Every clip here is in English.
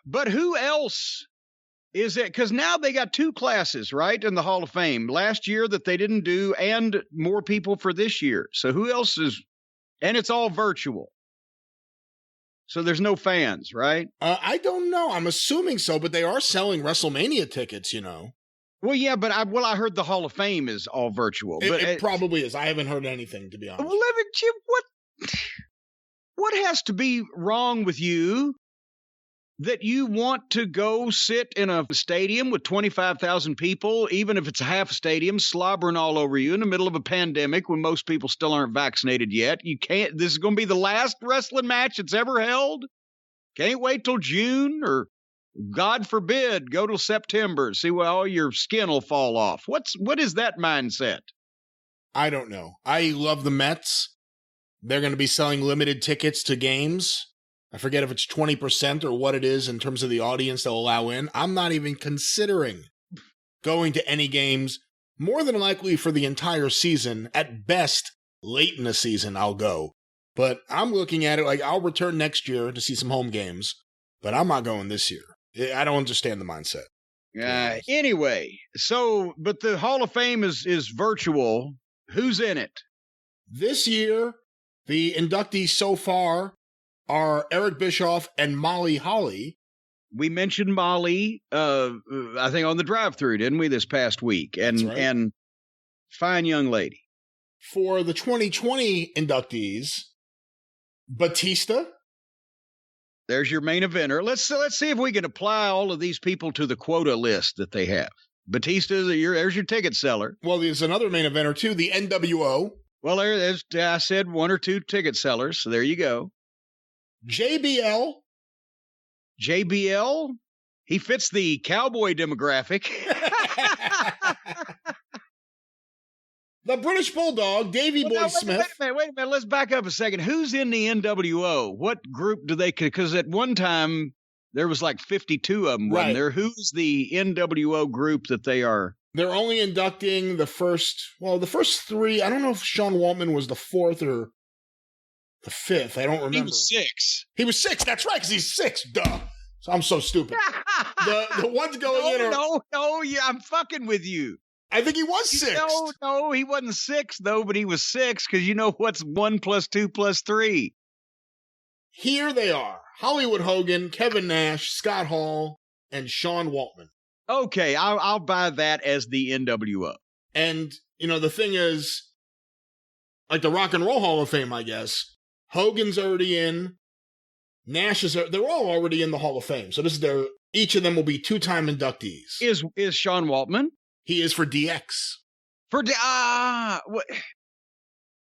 But who else is it? Because now they got two classes, right, in the Hall of Fame. Last year that they didn't do, and more people for this year. So who else is? And it's all virtual. So there's no fans, right? I don't know. I'm assuming so, but they are selling WrestleMania tickets, you know. Well, yeah, but I heard the Hall of Fame is all virtual. It probably is. I haven't heard anything, to be honest. Well, Jim, what has to be wrong with you that you want to go sit in a stadium with 25,000 people, even if it's a half a stadium, slobbering all over you in the middle of a pandemic when most people still aren't vaccinated yet? You can't. This is going to be the last wrestling match it's ever held. Can't wait till June, or God forbid, go till September. See, well, all your skin will fall off. What is that mindset? I don't know. I love the Mets. They're going to be selling limited tickets to games. I forget if it's 20% or what it is in terms of the audience they'll allow in. I'm not even considering going to any games. More than likely for the entire season. At best, late in the season, I'll go. But I'm looking at it like I'll return next year to see some home games. But I'm not going this year. I don't understand the mindset. Anyway, but the Hall of Fame is virtual. Who's in it? This year, the inductees so far are Eric Bischoff and Molly Holly. We mentioned Molly, I think, on the Drive-Thru, didn't we, this past week? And fine young lady. For the 2020 inductees, Batista. There's your main eventer. Let's see if we can apply all of these people to the quota list that they have. Batista, there's your ticket seller. Well, there's another main eventer, too, the NWO. Well, there's, I said, one or two ticket sellers, so there you go. JBL. He fits the cowboy demographic. The British Bulldog, Davey Boy Smith. Wait a minute. Let's back up a second. Who's in the NWO? What group do they? Because at one time there was like 52 of them. Right. Wasn't there? Who's the NWO group that they are? They're only inducting the first three. I don't know if Sean Waltman was the fourth or the fifth. I don't remember. He was six. That's right, because he's six. Duh. So I'm so stupid. the ones going in are... No, yeah, I'm fucking with you. I think he was six. No, he wasn't six, though, but he was six, because you know what's 1 + 2 + 3. Here they are. Hollywood Hogan, Kevin Nash, Scott Hall, and Sean Waltman. Okay, I'll buy that as the NWO. And, you know, the thing is, like the Rock and Roll Hall of Fame, I guess, Hogan's already in. Nash they're all already in the Hall of Fame. So each of them will be two-time inductees. Is Sean Waltman? He is for DX.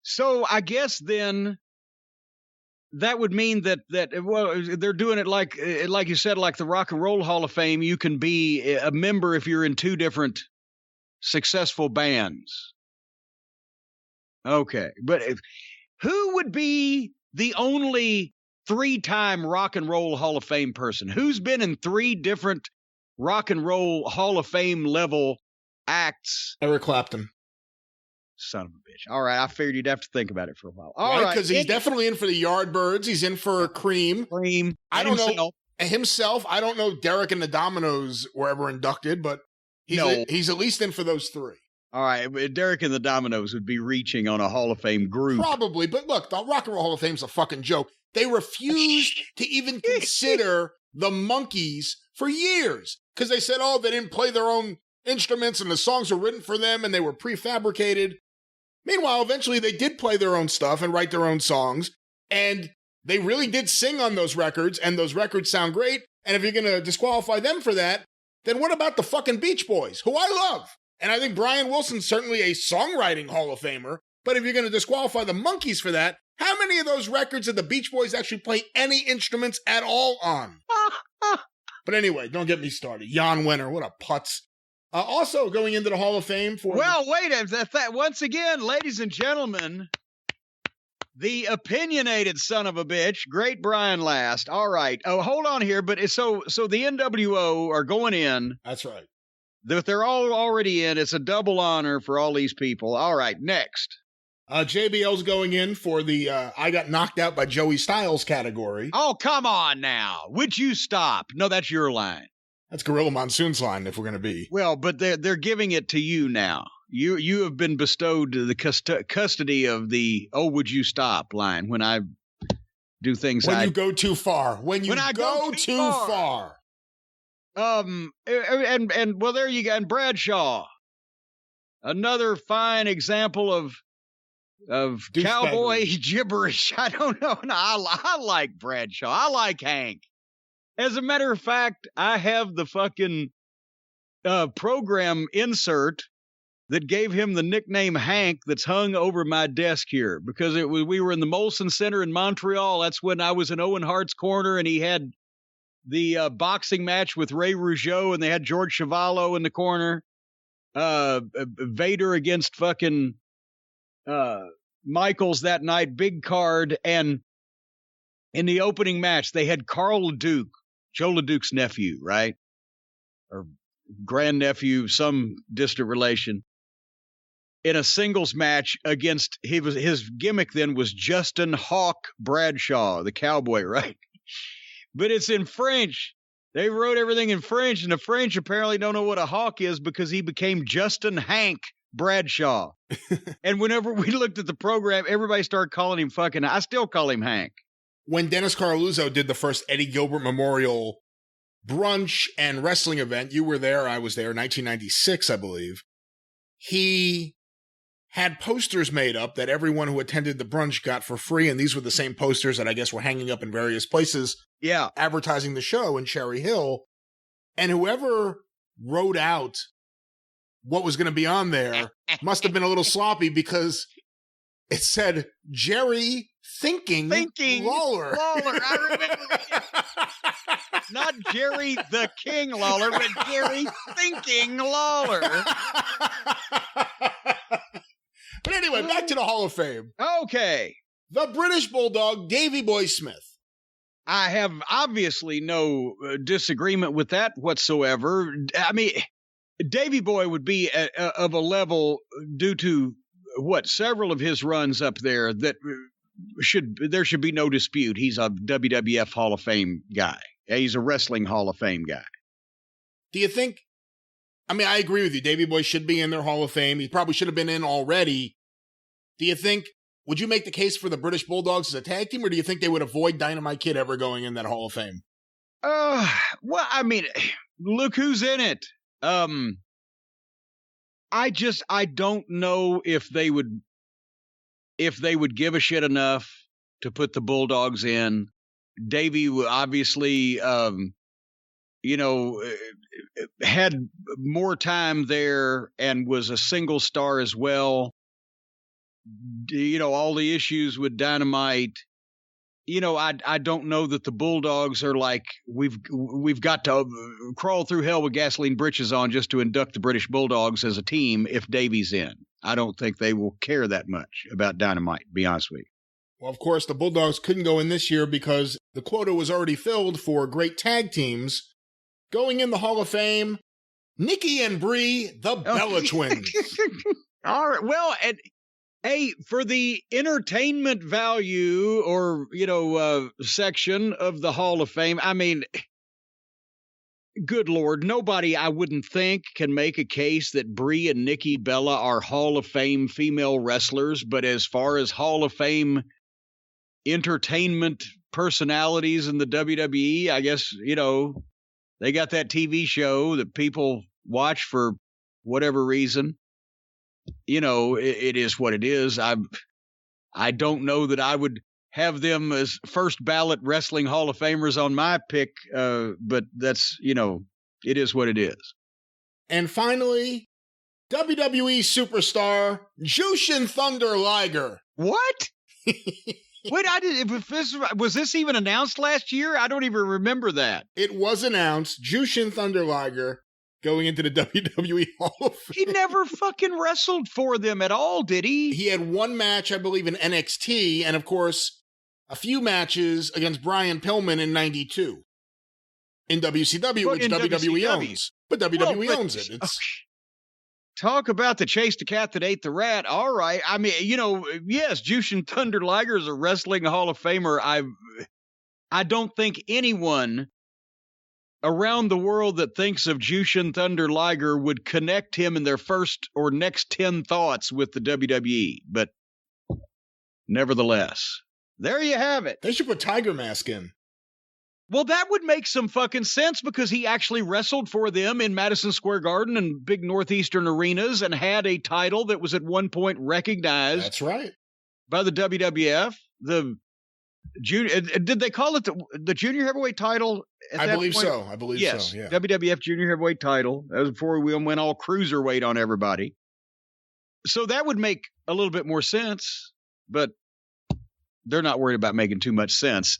So I guess then that would mean that they're doing it like you said, like the Rock and Roll Hall of Fame. You can be a member if you're in two different successful bands. Okay, but who would be the only 3-time Rock and Roll Hall of Fame person? Who's been in 3 different Rock and Roll Hall of Fame level acts? Eric Clapton. Son of a bitch. All right, I figured you'd have to think about it for a while. All right, because he's definitely in for the Yardbirds. He's in for Cream. I don't know himself. I don't know Derek and the Dominoes were ever inducted, but he's at least in for those 3. All right, Derek and the Dominoes would be reaching on a Hall of Fame group. Probably, but look, the Rock and Roll Hall of Fame's a fucking joke. They refused to even consider the Monkees for years because they said, they didn't play their own instruments and the songs were written for them and they were prefabricated. Meanwhile, eventually they did play their own stuff and write their own songs, and they really did sing on those records, and those records sound great. And if you're going to disqualify them for that, then what about the fucking Beach Boys, who I love? And I think Brian Wilson's certainly a songwriting Hall of Famer, but if you're going to disqualify the Monkees for that, how many of those records did the Beach Boys actually play any instruments at all on? But anyway, don't get me started. Jan Wenner, what a putz. Also going into the Hall of Fame for... Well, wait, once again, ladies and gentlemen, the opinionated son of a bitch, great Brian Last. All right. Oh, hold on here. But so the NWO are going in. That's right. They're all already in. It's a double honor for all these people. All right, next. JBL's going in for the I got knocked out by Joey Styles category. Oh, come on now. Would you stop? No, that's your line. That's Gorilla Monsoon's line, if we're going to be. Well, but they're giving it to you now. You have been bestowed the custody of the would you stop line when I do things. When you go too far. When I go too far. And well, there you go. And Bradshaw, another fine example of cowboy gibberish. I don't know. No, I like Bradshaw. I like Hank. As a matter of fact, I have the fucking program insert that gave him the nickname Hank that's hung over my desk here because we were in the Molson Center in Montreal. That's when I was in Owen Hart's corner and he had the boxing match with Ray Rougeau and they had George Chuvalo in the corner. Vader against fucking Michaels that night, big card. And in the opening match, they had Carl LeDuc, Joe LeDuc's nephew, right? Or grandnephew, some distant relation. In a singles match against, his gimmick then was Justin Hawk Bradshaw, the cowboy, right? But it's in French. They wrote everything in French, and the French apparently don't know what a hawk is because he became Justin Hank Bradshaw. And whenever we looked at the program, everybody started calling him fucking, I still call him Hank. When Dennis Carluzzo did the first Eddie Gilbert Memorial brunch and wrestling event, you were there, I was there, 1996, I believe. He had posters made up that everyone who attended the brunch got for free, and these were the same posters that I guess were hanging up in various places, advertising the show in Cherry Hill. And whoever wrote out what was going to be on there must have been a little sloppy because it said Jerry Thinking Lawler. I remember it. Not Jerry the King Lawler, but Jerry Thinking Lawler. But anyway, back to the Hall of Fame. Okay. The British Bulldog, Davey Boy Smith. I have obviously no disagreement with that whatsoever. I mean, Davey Boy would be of a level due to several of his runs up there that there should be no dispute. He's a WWF Hall of Fame guy. He's a wrestling Hall of Fame guy. Do you think, I mean, I agree with you. Davey Boy should be in their Hall of Fame. He probably should have been in already. Do you think, would you make the case for the British Bulldogs as a tag team, or do you think they would avoid Dynamite Kid ever going in that Hall of Fame? Well, I mean, look who's in it. I don't know if they would give a shit enough to put the Bulldogs in. Davey obviously, had more time there and was a single star as well. All the issues with Dynamite. I don't know that the Bulldogs are like, we've got to crawl through hell with gasoline britches on just to induct the British Bulldogs as a team if Davey's in. I don't think they will care that much about Dynamite, to be honest with you. Well, of course, the Bulldogs couldn't go in this year because the quota was already filled for great tag teams. Going in the Hall of Fame, Nikki and Brie, the Bella Twins. All right. Well, hey, for the entertainment value or, section of the Hall of Fame, I mean, good Lord, nobody, I wouldn't think, can make a case that Brie and Nikki Bella are Hall of Fame female wrestlers. But as far as Hall of Fame entertainment personalities in the WWE, I guess, they got that TV show that people watch for whatever reason. It is what it is. I don't know that I would have them as first ballot wrestling Hall of Famers on my pick, but that's, it is what it is. And finally, WWE superstar Jushin Thunder Liger. What? Wait, was this even announced last year? I don't even remember that. It was announced. Jushin Thunder Liger going into the WWE Hall of Fame. He never fucking wrestled for them at all, did he? He had one match, I believe, in NXT, and of course, a few matches against Brian Pillman in '92 in WCW, which WWE owns. But WWE owns it. Talk about the chase the cat that ate the rat. All right. I mean, yes, Jushin Thunder Liger is a wrestling Hall of Famer. I don't think anyone around the world that thinks of Jushin Thunder Liger would connect him in their first or next 10 thoughts with the WWE. But nevertheless, there you have it. They should put Tiger Mask in. Well, that would make some fucking sense because he actually wrestled for them in Madison Square Garden and big Northeastern arenas and had a title that was at one point recognized. That's right. By the WWF. The junior, did they call it the junior heavyweight title? I believe so. Yes, yeah. WWF junior heavyweight title. That was before we went all cruiserweight on everybody. So that would make a little bit more sense, but they're not worried about making too much sense.